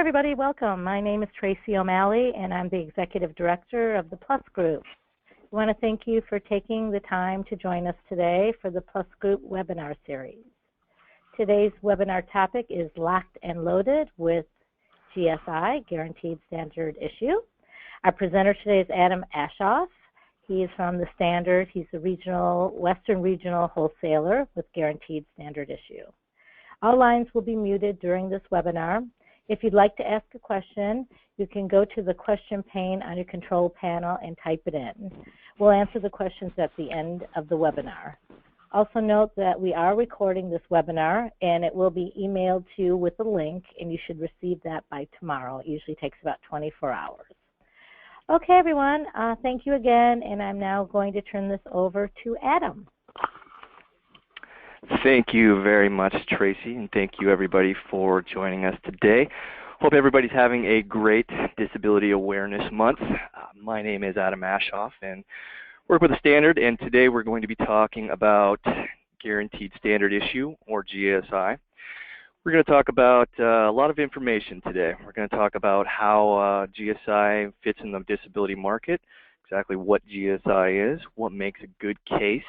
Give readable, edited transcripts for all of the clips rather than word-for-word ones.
everybody. Welcome. My name is Tracy O'Malley, and I'm the Executive Director of the Plus Group. I want to thank you for taking the time to join us today for the Plus Group webinar series. Today's webinar topic is Locked and Loaded with GSI, Guaranteed Standard Issue. Our presenter today is Adam Ashoff. He is from the Standard. He's a Western regional wholesaler with Guaranteed Standard Issue. All lines will be muted during this webinar. If you'd like to ask a question, you can go to the question pane on your control panel and type it in. We'll answer the questions at the end of the webinar. Also note that we are recording this webinar, and it will be emailed to you with a link, and you should receive that by tomorrow. It usually takes about 24 hours. Okay, everyone, thank you again, and I'm now going to turn this over to Adam. Thank you very much, Tracy, and thank you everybody for joining us today. Hope everybody's having a great Disability Awareness Month. My name is Adam Ashoff and work with the Standard, and today we're going to be talking about Guaranteed Standard Issue, or GSI. We're going to talk about a lot of information today. We're going to talk about how GSI fits in the disability market, exactly what GSI is, what makes a good case,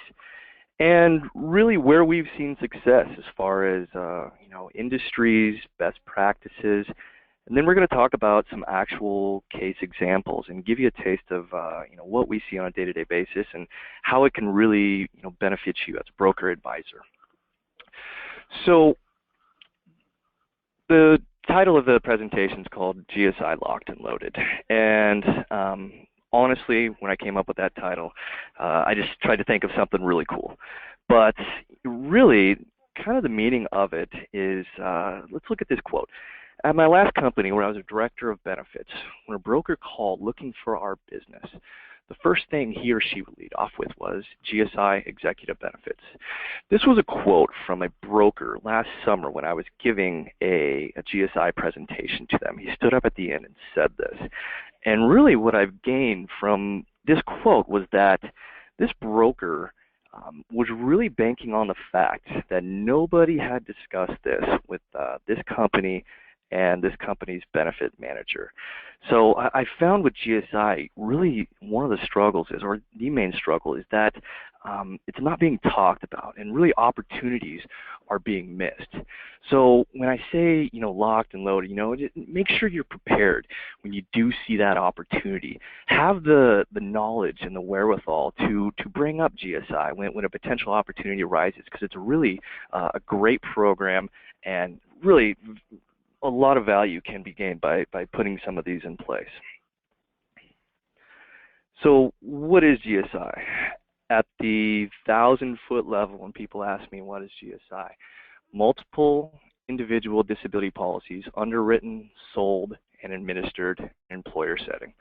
and really where we've seen success as far as industries, best practices, and then we're going to talk about some actual case examples and give you a taste of what we see on a day-to-day basis and how it can really benefit you as a broker advisor. So the title of the presentation is called GSI Locked and Loaded, and honestly, when I came up with that title, I just tried to think of something really cool. But really, kind of the meaning of it is, let's look at this quote. At my last company, where I was a director of benefits, when a broker called looking for our business, the first thing he or she would lead off with was GSI Executive Benefits. This was a quote from a broker last summer when I was giving a GSI presentation to them. He stood up at the end and said this. And really what I've gained from this quote was that this broker was really banking on the fact that nobody had discussed this with this company and this company's benefit manager. So I found with GSI, really one of the struggles is, or the main struggle is that it's not being talked about, and really opportunities are being missed. So when I say, locked and loaded, make sure you're prepared when you do see that opportunity. Have the knowledge and the wherewithal to bring up GSI when a potential opportunity arises, because it's really a great program, and really a lot of value can be gained by putting some of these in place. So what is GSI? At the 1,000-foot level, when people ask me what is GSI, multiple individual disability policies underwritten, sold, and administered in employer setting.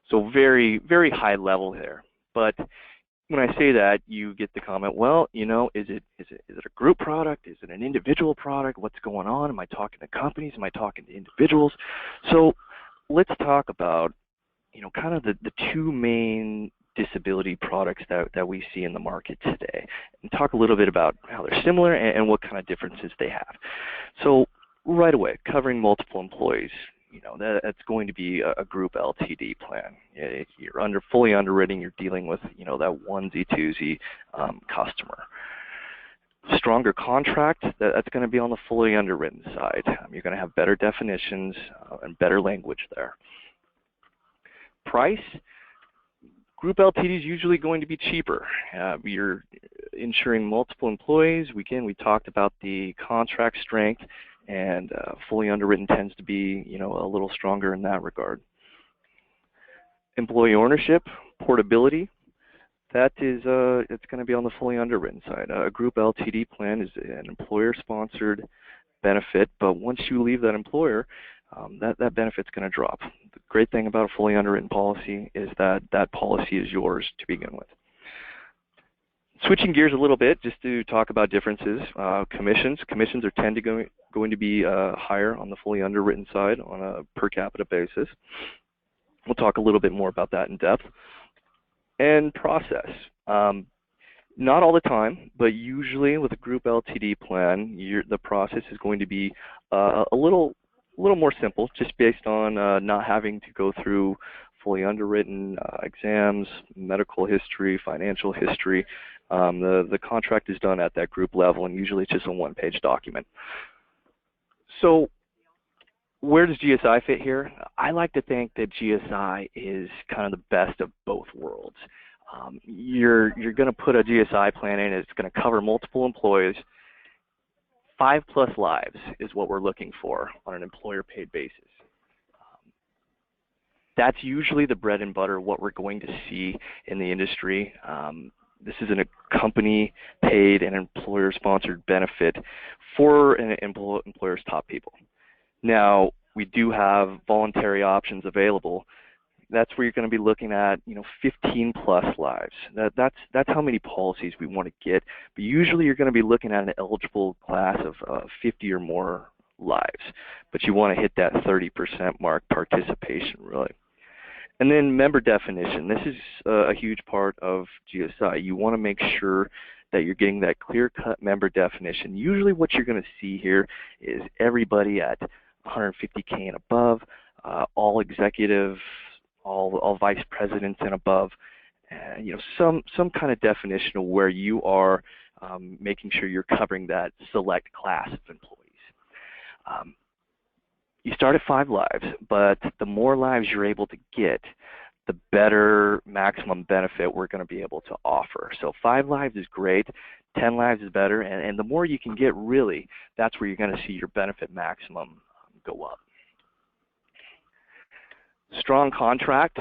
So very, very high level there. But when I say that, you get the comment, well, is it a group product? Is it an individual product? What's going on? Am I talking to companies? Am I talking to individuals? So let's talk about, kind of the two main disability products that we see in the market today, and talk a little bit about how they're similar and what kind of differences they have. So right away, covering multiple employees, that's going to be a group LTD plan. You're fully underwritten, you're dealing with, that onesie-twosie customer. Stronger contract, that's going to be on the fully underwritten side. You're going to have better definitions and better language there. Price, group LTD is usually going to be cheaper. You're insuring multiple employees. Again, we talked about the contract strength, and fully underwritten tends to be, a little stronger in that regard. Employee ownership, portability, that is, it's going to be on the fully underwritten side. A group LTD plan is an employer-sponsored benefit, but once you leave that employer, that benefit's going to drop. The great thing about a fully underwritten policy is that that policy is yours to begin with. Switching gears a little bit, just to talk about differences, commissions. Commissions are going to be higher on the fully underwritten side on a per capita basis. We'll talk a little bit more about that in depth. And process. Not all the time, but usually with a group LTD plan, the process is going to be a little a little more simple, just based on not having to go through fully underwritten exams, medical history, financial history. The contract is done at that group level, and usually it's just a one-page document. So where does GSI fit here? I like to think that GSI is kind of the best of both worlds. You're going to put a GSI plan in, it's going to cover multiple employees. 5+ lives is what we're looking for on an employer-paid basis. That's usually the bread and butter, what we're going to see in the industry. This isn't a company-paid and employer-sponsored benefit for an employer's top people. Now, we do have voluntary options available. That's where you're going to be looking at, 15+ lives. That's how many policies we want to get. But usually you're going to be looking at an eligible class of 50 or more lives. But you want to hit that 30% mark participation, really. And then member definition. This is a huge part of GSI. You want to make sure that you're getting that clear-cut member definition. Usually what you're going to see here is everybody at 150K and above, all executives, all vice presidents and above, some kind of definition of where you are making sure you're covering that select class of employees. You start at 5 lives, but the more lives you're able to get, the better maximum benefit we're going to be able to offer. So 5 lives is great, 10 lives is better, and the more you can get, really, that's where you're going to see your benefit maximum go up. Strong contract,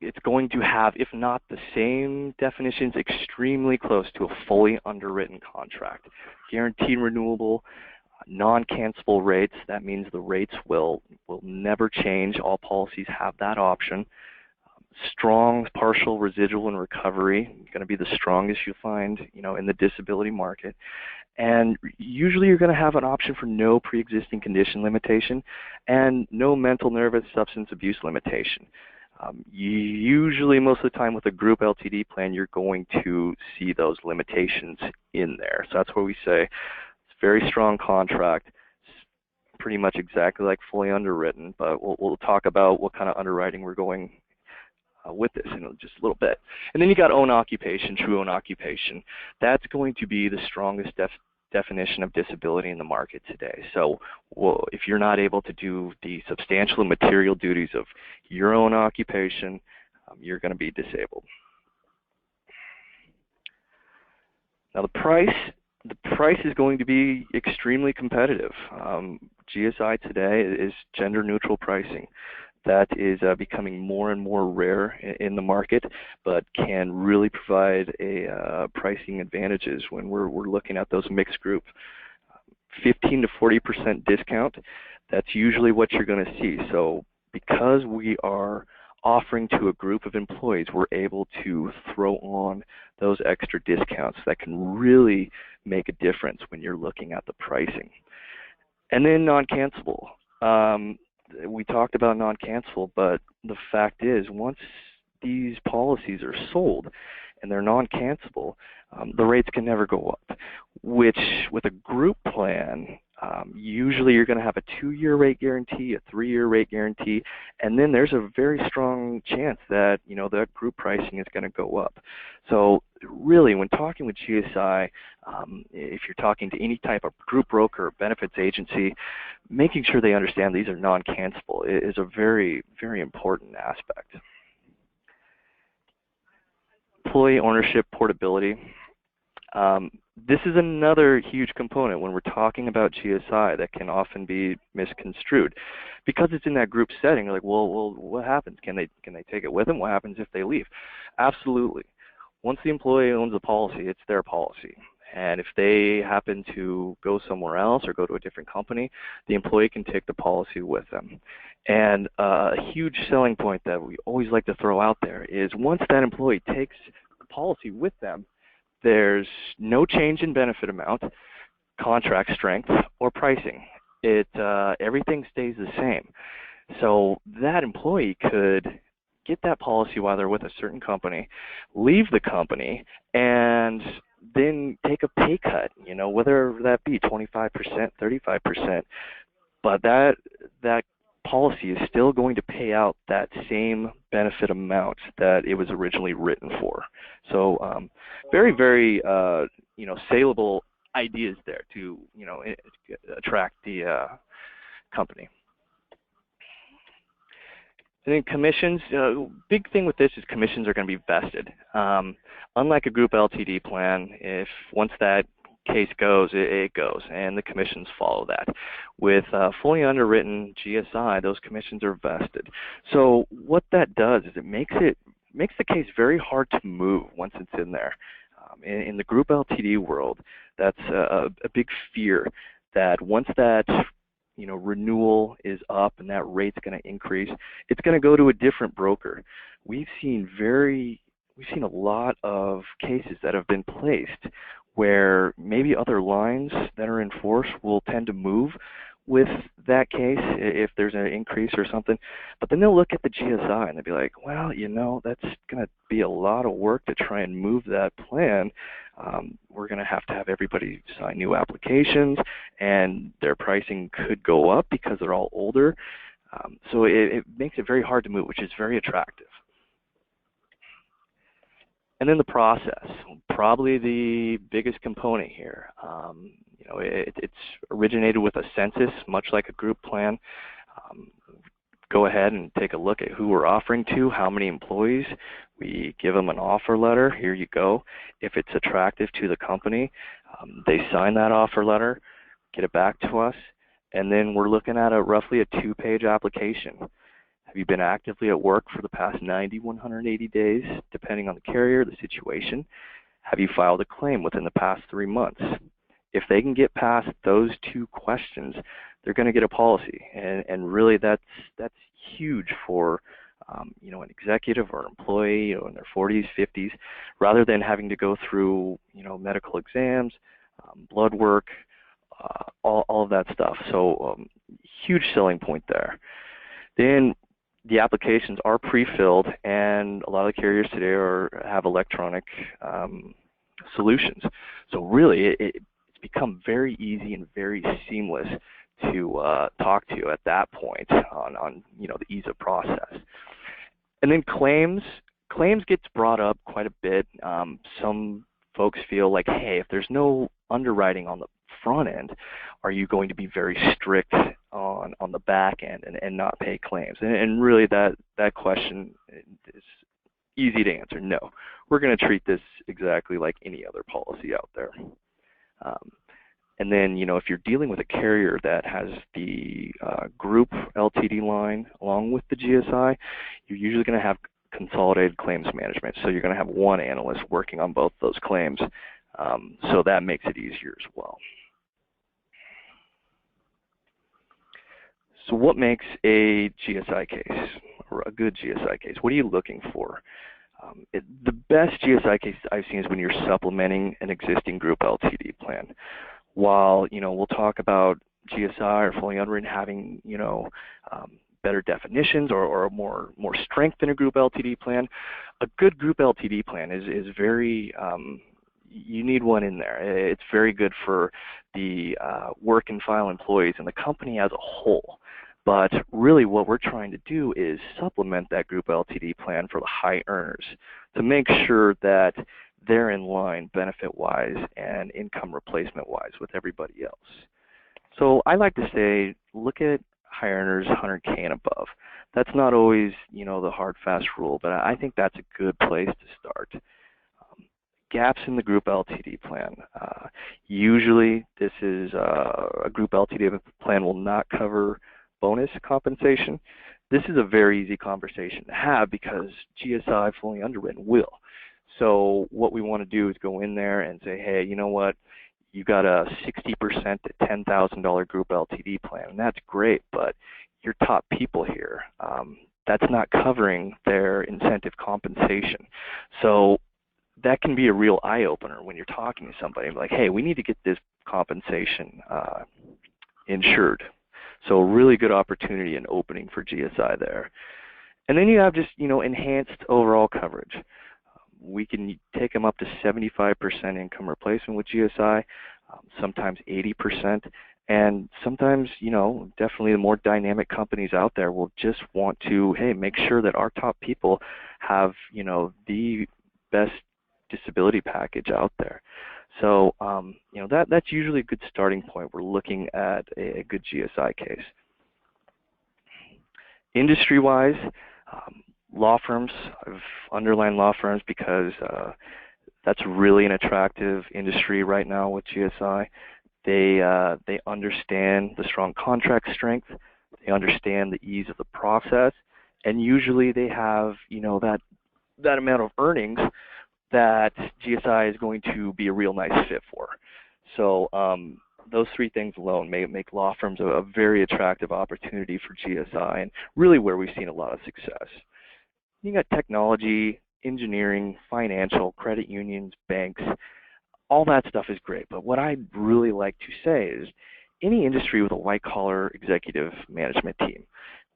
it's going to have, if not the same definitions, extremely close to a fully underwritten contract. Guaranteed renewable, non-cancelable rates. That means the rates will never change. All policies have that option. Strong partial residual and recovery, going to be the strongest you'll find, in the disability market. And usually you're going to have an option for no pre-existing condition limitation and no mental, nervous, substance abuse limitation. Usually, most of the time with a group LTD plan, you're going to see those limitations in there. So that's where we say it's a very strong contract. It's pretty much exactly like fully underwritten, but we'll talk about what kind of underwriting we're going with this in just a little bit. And then you got own occupation, true own occupation. That's going to be the strongest definition of disability in the market today. So if you're not able to do the substantial and material duties of your own occupation, you're going to be disabled. Now the price is going to be extremely competitive. GSI today is gender neutral pricing. That is becoming more and more rare in the market, but can really provide a pricing advantages when we're looking at those mixed group. 15 to 40% discount, that's usually what you're going to see. So because we are offering to a group of employees, we're able to throw on those extra discounts that can really make a difference when you're looking at the pricing. And then non-cancelable. We talked about non-cancelable, but the fact is, once these policies are sold and they're non-cancelable, the rates can never go up, which with a group plan, usually you're going to have a 2-year rate guarantee, a 3-year rate guarantee, and then there's a very strong chance that, that group pricing is going to go up. So really, when talking with GSI, if you're talking to any type of group broker or benefits agency, making sure they understand these are non-cancelable is a very, very important aspect. Employee ownership portability. This is another huge component when we're talking about GSI that can often be misconstrued. Because it's in that group setting, like, well, what happens? Can they take it with them? What happens if they leave? Absolutely. Once the employee owns the policy, it's their policy. And if they happen to go somewhere else or go to a different company, the employee can take the policy with them. And a huge selling point that we always like to throw out there is once that employee takes the policy with them, there's no change in benefit amount, contract strength, or pricing. Everything stays the same. So that employee could get that policy while they're with a certain company, leave the company, and then take a pay cut, whether that be 25%, 35%. but that policy is still going to pay out that same benefit amount that it was originally written for. So very, very saleable ideas there to attract the company. And then commissions, big thing with this is commissions are going to be vested. Unlike a group LTD plan, if once that case goes, it goes, and the commissions follow that. With fully underwritten GSI, those commissions are vested. So what that does is it makes the case very hard to move once it's in there. In the group LTD world, that's a big fear that once that renewal is up and that rate's going to increase, it's going to go to a different broker. We've seen a lot of cases that have been placed where maybe other lines that are in force will tend to move with that case if there's an increase or something, but then they'll look at the GSI and they'll be like, well, that's going to be a lot of work to try and move that plan. We're going to have everybody sign new applications, and their pricing could go up because they're all older. So it makes it very hard to move, which is very attractive. And then the process, probably the biggest component here. It's originated with a census, much like a group plan. Go ahead and take a look at who we're offering to, how many employees. We give them an offer letter. Here you go. If it's attractive to the company, they sign that offer letter, get it back to us, and then we're looking at roughly a 2-page application. Have you been actively at work for the past 90, 180 days, depending on the carrier, the situation? Have you filed a claim within the past 3 months? If they can get past those 2 questions, they're going to get a policy, and really that's huge for an executive or an employee in their 40s, 50s, rather than having to go through medical exams, blood work, all of that stuff. So huge selling point there. Then the applications are pre-filled, and a lot of the carriers today have electronic solutions. So really, it's become very easy and very seamless to talk to at that point on the ease of process. And then claims gets brought up quite a bit. Some folks feel like, hey, if there's no underwriting on the front end, are you going to be very strict on the back end and not pay claims? And really that question is easy to answer. No, we're going to treat this exactly like any other policy out there. And then, if you're dealing with a carrier that has the group LTD line along with the GSI, you're usually going to have consolidated claims management. So you're going to have one analyst working on both those claims. So that makes it easier as well. So what makes a GSI case or a good GSI case? What are you looking for? The best GSI case I've seen is when you're supplementing an existing group LTD plan. While we'll talk about GSI or fully underwritten having better definitions or more strength than a group LTD plan, a good group LTD plan is very you need one in there. It's very good for the work and file employees and the company as a whole. But really what we're trying to do is supplement that group LTD plan for the high earners to make sure that they're in line benefit-wise and income replacement-wise with everybody else. So I like to say, look at high earners, 100K and above. That's not always, the hard, fast rule, but I think that's a good place to start. Gaps in the group LTD plan. Usually this is a group LTD plan will not cover bonus compensation. This is a very easy conversation to have because GSI fully underwritten will. So what we want to do is go in there and say, hey, you know what? You got a 60% to $10,000 group LTD plan, and that's great, but your top people here, that's not covering their incentive compensation. So that can be a real eye-opener when you're talking to somebody like, hey, we need to get this compensation insured. So really good opportunity and opening for GSI there. And then you have just, enhanced overall coverage. We can take them up to 75% income replacement with GSI, sometimes 80%, And sometimes, definitely the more dynamic companies out there will just want to, hey, make sure that our top people have, the best disability package out there. So, that's usually a good starting point. We're looking at a good GSI case. Industry-wise, law firms, I've underlined law firms because that's really an attractive industry right now with GSI. They understand the strong contract strength, they understand the ease of the process, and usually they have, that amount of earnings that GSI is going to be a real nice fit for. So those three things alone make law firms a very attractive opportunity for GSI, and really where we've seen a lot of success. You got technology, engineering, financial, credit unions, banks. All that stuff is great, but what I'd really like to say is any industry with a white-collar executive management team,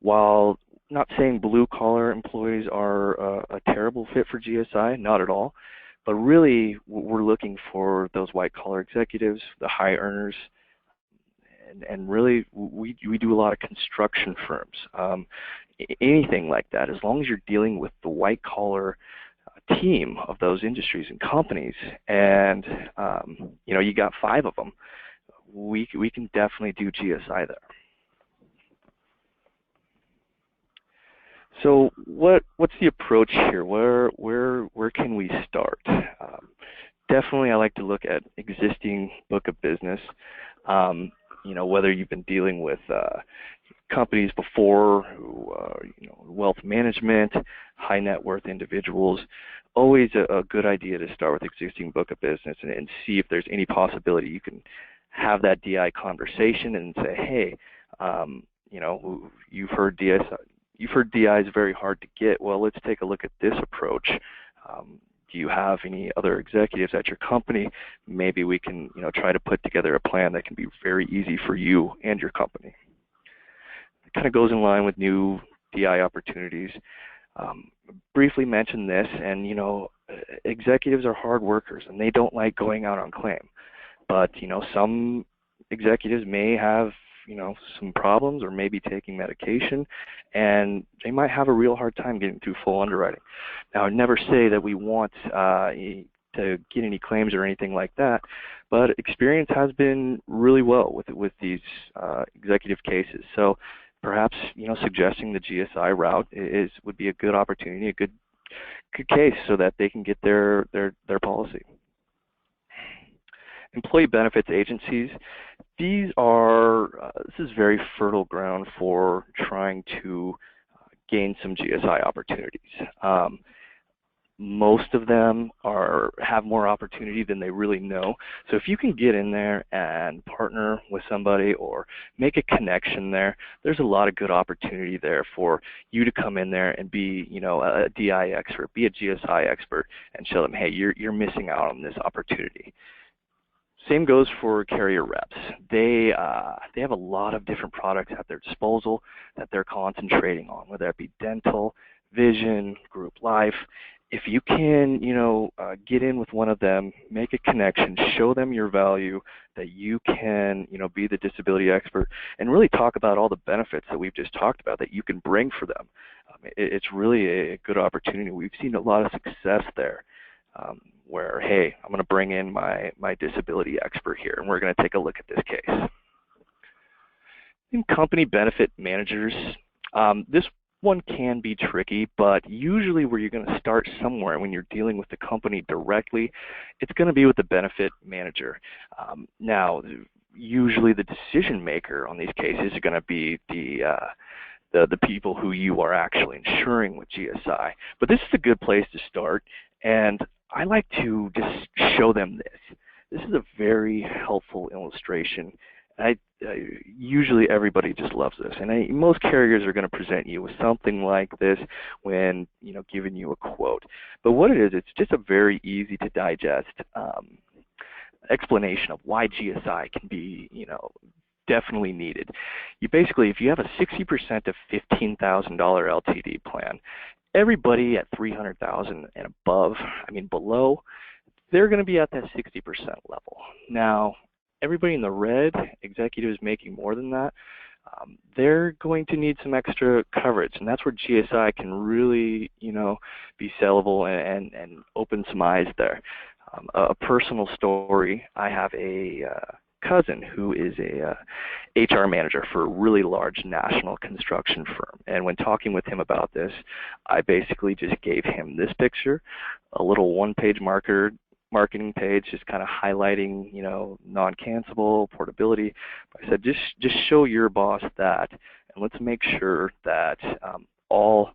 while not saying blue-collar employees are a terrible fit for GSI, not at all, but really we're looking for those white-collar executives, the high earners, and really we do a lot of construction firms, anything like that. As long as you're dealing with the white-collar team of those industries and companies, and you got 5 of them, we can definitely do GSI there. So what's the approach here? Where can we start? Definitely, I like to look at existing book of business. Whether you've been dealing with companies before who wealth management, high net worth individuals, always a good idea to start with existing book of business and see if there's any possibility you can have that DI conversation and say, hey, you've heard DI is very hard to get. Well, let's take a look at this approach. Do you have any other executives at your company? Maybe we can try to put together a plan that can be very easy for you and your company. It kind of goes in line with new DI opportunities. Briefly mention this, and executives are hard workers and they don't like going out on claim. But some executives may have some problems or maybe taking medication, and they might have a real hard time getting through full underwriting. Now, I'd never say that we want to get any claims or anything like that, but experience has been really well with these executive cases. So perhaps suggesting the GSI route would be a good opportunity, a good case, so that they can get their policy. Employee benefits agencies. This is very fertile ground for trying to gain some GSI opportunities. Most of them have more opportunity than they really know. So if you can get in there and partner with somebody or make a connection there's a lot of good opportunity there for you to come in there and be a DI expert, be a GSI expert, and show them, hey, you're missing out on this opportunity. Same goes for carrier reps. They have a lot of different products at their disposal that they're concentrating on, whether it be dental, vision, group life. If you can, get in with one of them, make a connection, show them your value, that you can, be the disability expert, and really talk about all the benefits that we've just talked about that you can bring for them. It's really a good opportunity. We've seen a lot of success there. Where, hey, I'm going to bring in my disability expert here, and we're going to take a look at this case. In company benefit managers, this one can be tricky, but usually where you're going to start somewhere when you're dealing with the company directly, it's going to be with the benefit manager. Now, usually the decision maker on these cases are going to be the people who you are actually insuring with GSI. But this is a good place to start, and I like to just show them this. This is a very helpful illustration. Usually everybody just loves this, and most carriers are going to present you with something like this when giving you a quote. But what it is, it's just a very easy to digest explanation of why GSI can be definitely needed. You basically, if you have a 60% to $15,000 LTD plan, everybody at $300,000 and above, below, they're going to be at that 60% level. Now, everybody in the red, executives making more than that, they're going to need some extra coverage, and that's where GSI can really, be sellable and open some eyes there. A personal story, I have a cousin who is a HR manager for a really large national construction firm, and when talking with him about this, I basically just gave him this picture, a little one-page marketing page, just kind of highlighting, non-cancelable, portability. I said, just show your boss that, and let's make sure that all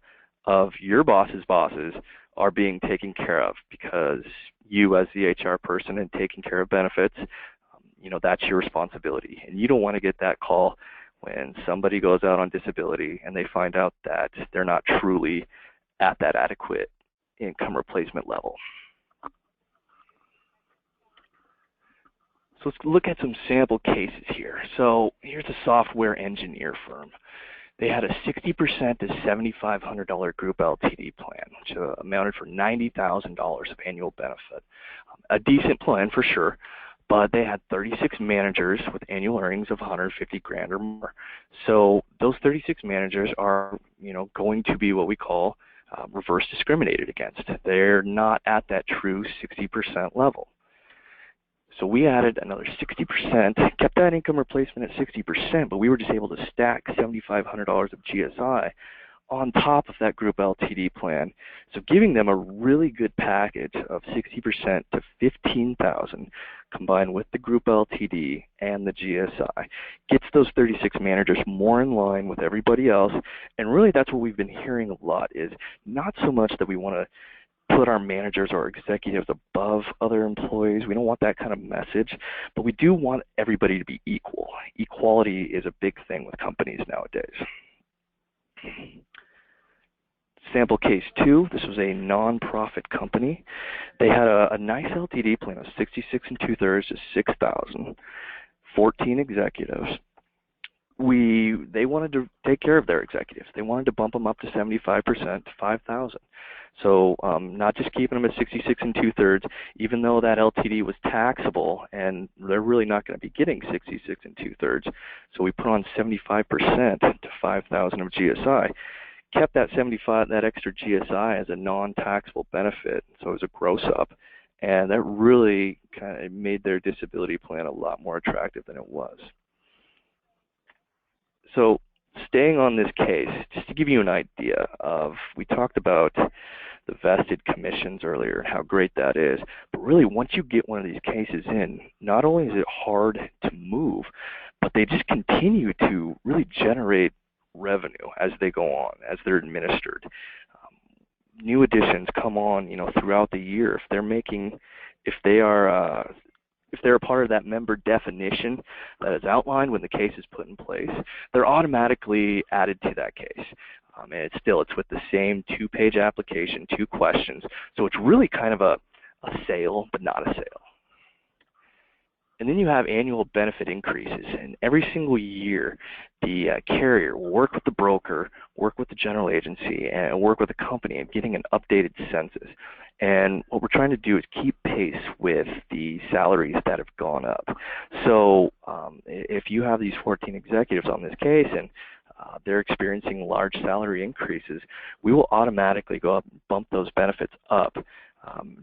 of your boss's bosses are being taken care of, because you as the HR person and taking care of benefits, that's your responsibility. And you don't want to get that call when somebody goes out on disability and they find out that they're not truly at that adequate income replacement level. So let's look at some sample cases here. So here's a software engineer firm. They had a 60% to $7,500 group LTD plan, which amounted for $90,000 of annual benefit. A decent plan for sure, but they had 36 managers with annual earnings of 150 grand or more. So those 36 managers are, going to be what we call reverse discriminated against. They're not at that true 60% level. So we added another 60%, kept that income replacement at 60%, but we were just able to stack $7,500 of GSI on top of that group LTD plan. So giving them a really good package of 60% to $15,000 combined with the group LTD and the GSI gets those 36 managers more in line with everybody else. And really that's what we've been hearing a lot, is not so much that we want to put our managers or executives above other employees. We don't want that kind of message, but we do want everybody to be equal. Equality is a big thing with companies nowadays. Sample case 2, this was a non-profit company. They had a nice LTD plan of 66 2/3 to $6,000, 14 executives. They wanted to take care of their executives. They wanted to bump them up to 75% to $5,000. So not just keeping them at 66 2/3, even though that LTD was taxable and they're really not going to be getting 66 2/3. So we put on 75% to $5,000 of GSI. Kept that extra GSI as a non-taxable benefit, so it was a gross up, and that really kind of made their disability plan a lot more attractive than it was. So staying on this case, just to give you an idea of, we talked about the vested commissions earlier and how great that is, but really once you get one of these cases in, not only is it hard to move, but they just continue to really generate revenue as they go on, as they're administered. New additions come on, throughout the year. If they're a part of that member definition that is outlined when the case is put in place, they're automatically added to that case. And it's with the same 2-page application, 2 questions. So it's really kind of a sale, but not a sale. And then you have annual benefit increases, and every single year the carrier will work with the broker, work with the general agency, and work with the company in getting an updated census. And what we're trying to do is keep pace with the salaries that have gone up. So if you have these 14 executives on this case and they're experiencing large salary increases, we will automatically go up and bump those benefits up.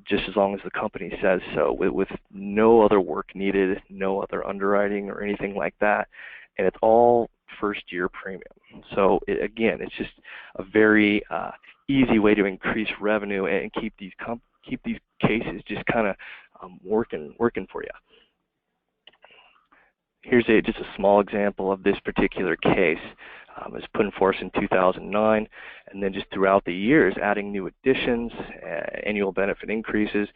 Just as long as the company says so, with no other work needed, no other underwriting or anything like that, and it's all first-year premium. So again, it's just a very easy way to increase revenue and keep these cases just kind of working for you. Here's just a small example of this particular case. It was put in force in 2009, and then just throughout the years, adding new additions, annual benefit increases,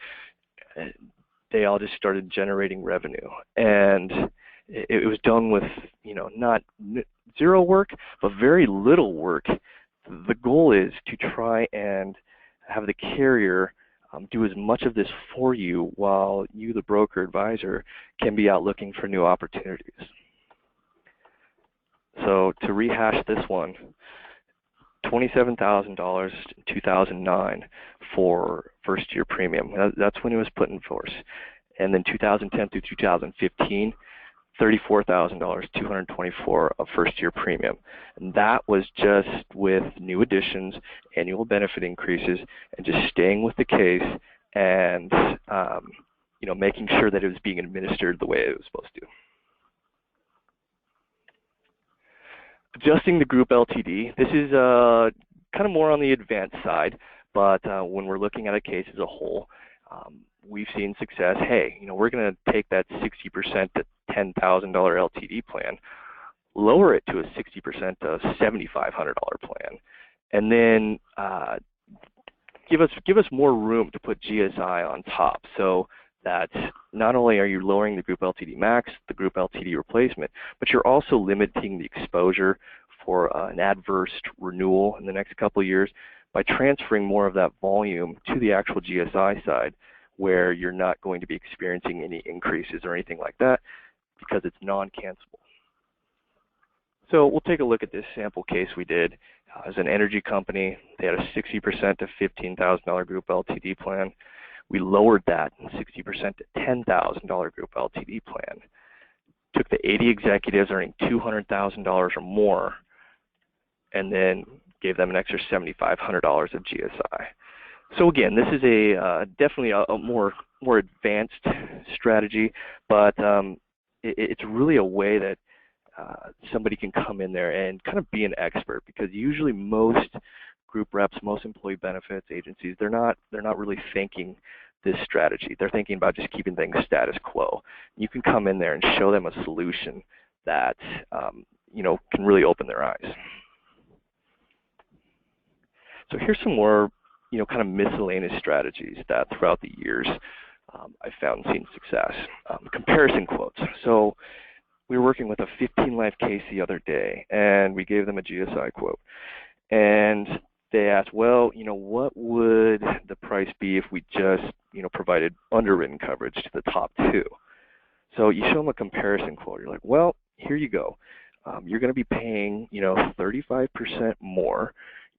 they all just started generating revenue. And it was done with, not zero work, but very little work. The goal is to try and have the carrier do as much of this for you while you, the broker advisor, can be out looking for new opportunities. So to rehash this one, $27,000 in 2009 for first-year premium. That's when it was put in force. And then 2010 through 2015, $34,000, $224 of first-year premium. And that was just with new additions, annual benefit increases, and just staying with the case and making sure that it was being administered the way it was supposed to. Adjusting the group LTD. This is kind of more on the advanced side, but when we're looking at a case as a whole, we've seen success. Hey, we're going to take that 60% to $10,000 LTD plan, lower it to a 60% to $7,500 plan, and then give us more room to put GSI on top, so that not only are you lowering the group LTD max, the group LTD replacement, but you're also limiting the exposure for an adverse renewal in the next couple of years by transferring more of that volume to the actual GSI side, where you're not going to be experiencing any increases or anything like that because it's non-cancelable. So we'll take a look at this sample case we did. As an energy company, they had a 60% to $15,000 group LTD plan. We lowered that 60% to $10,000 group LTD plan. Took the 80 executives earning $200,000 or more, and then gave them an extra $7,500 of GSI. So again, this is definitely a more advanced strategy, but it's really a way that somebody can come in there and kind of be an expert, because usually most group reps, most employee benefits agencies, they're not really thinking this strategy. They're thinking about just keeping things status quo. You can come in there and show them a solution that can really open their eyes. So here's some more kind of miscellaneous strategies that throughout the years I found seen success. Comparison quotes. So we were working with a 15-life case the other day, and we gave them a GSI quote. And they asked, well, what would the price be if we just, provided underwritten coverage to the top two? So you show them a comparison quote. You're like, well, here you go. You're going to be paying, 35% more.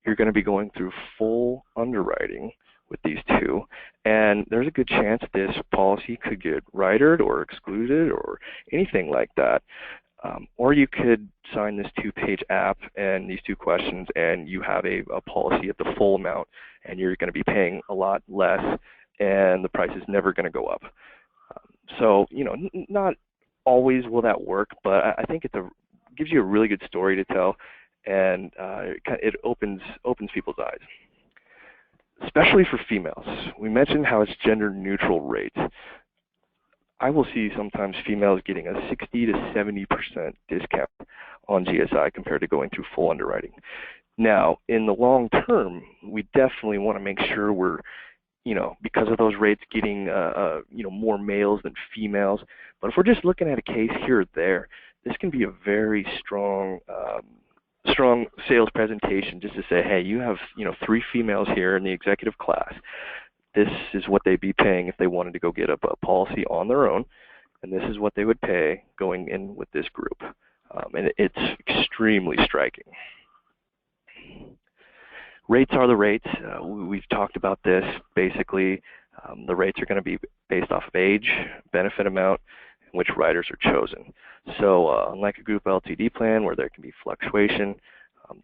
You're going to be going through full underwriting with these two, and there's a good chance this policy could get ridered or excluded or anything like that. Or you could sign this 2-page app and these 2 questions, and you have a policy at the full amount, and you're going to be paying a lot less, and the price is never going to go up. So, not always will that work, but I think it gives you a really good story to tell, and it opens people's eyes, especially for females. We mentioned how it's gender-neutral rates. I will see sometimes females getting a 60 to 70% discount on GSI compared to going through full underwriting. Now, in the long term, we definitely want to make sure we're, because of those rates, getting more males than females. But if we're just looking at a case here or there, this can be a very strong sales presentation, just to say, hey, you have 3 females here in the executive class. This is what they'd be paying if they wanted to go get a policy on their own, and this is what they would pay going in with this group. And it's extremely striking. Rates are the rates. We've talked about this. Basically, the rates are going to be based off of age, benefit amount, and which riders are chosen. So unlike a group LTD plan where there can be fluctuation,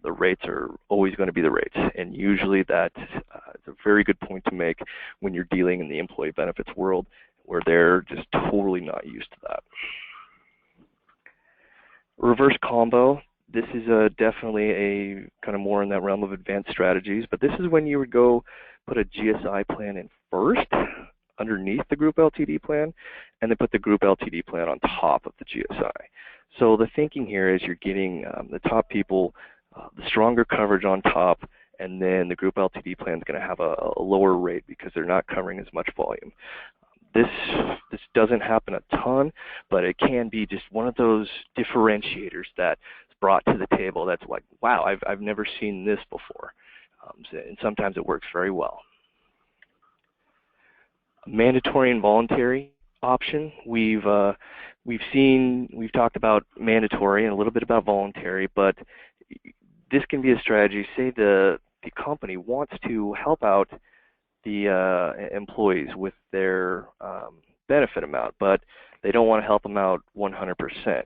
the rates are always going to be the rates, and usually that's a very good point to make when you're dealing in the employee benefits world, where they're just totally not used to that. Reverse combo. This is definitely a kind of more in that realm of advanced strategies, but this is when you would go put a GSI plan in first underneath the group LTD plan, and then put the group LTD plan on top of the GSI. So the thinking here is you're getting the top people the stronger coverage on top, and then the group LTD plan is going to have a lower rate because they're not covering as much volume. This doesn't happen a ton, but it can be just one of those differentiators that's brought to the table that's like, wow, I've never seen this before. And sometimes it works very well. Mandatory and voluntary option. We've talked about mandatory and a little bit about voluntary, but this can be a strategy. Say the company wants to help out the employees with their benefit amount, but they don't want to help them out 100%.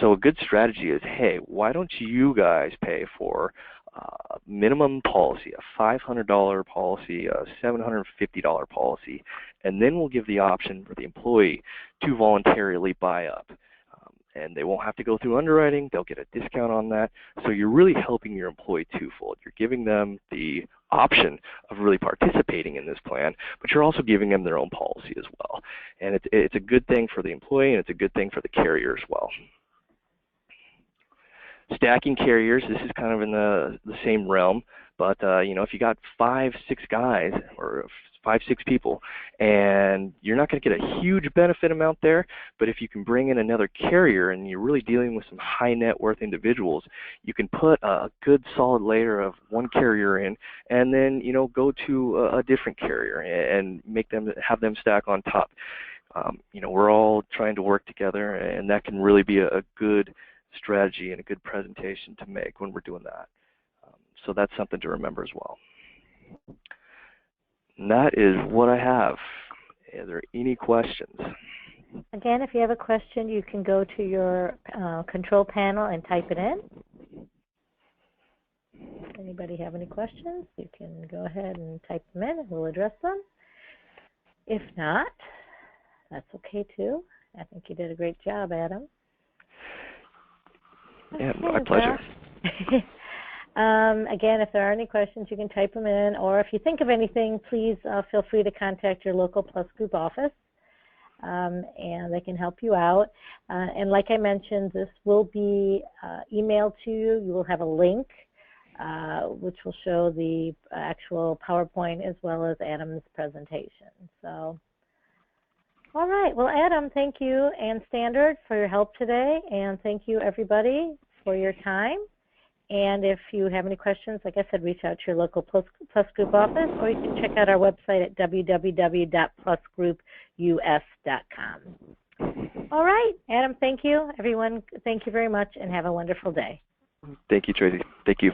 So a good strategy is, hey, why don't you guys pay for a minimum policy, a $500 policy, a $750 policy, and then we'll give the option for the employee to voluntarily buy up. And they won't have to go through underwriting. They'll get a discount on that. So you're really helping your employee twofold. You're giving them the option of really participating in this plan, but you're also giving them their own policy as well. And it's a good thing for the employee, and it's a good thing for the carrier as well. Stacking carriers, this is kind of in the same realm, but you know, if you got 5, 6 guys or 5, 6 people, and you're not going to get a huge benefit amount there, but if you can bring in another carrier and you're really dealing with some high net worth individuals, you can put a good solid layer of one carrier in, and then, you know, go to a different carrier and have them stack on top. You know, we're all trying to work together, and that can really be a good strategy and a good presentation to make when we're doing that. So that's something to remember as well. And that is what I have. Are there any questions? Again, if you have a question, you can go to your control panel and type it in. If anybody have any questions, you can go ahead and type them in and we'll address them. If not, that's okay too. I think you did a great job, Adam. Yeah, my pleasure. Again, if there are any questions, you can type them in, or if you think of anything, please feel free to contact your local Plus Group office, and they can help you out. And like I mentioned, this will be emailed to you. You will have a link, which will show the actual PowerPoint as well as Adam's presentation. So, all right. Well, Adam, thank you, and Standard, for your help today, and thank you, everybody, for your time. And if you have any questions, like I said, reach out to your local Plus Group office, or you can check out our website at www.plusgroup.us.com. All right, Adam, thank you. Everyone, thank you very much, and have a wonderful day. Thank you, Tracy. Thank you.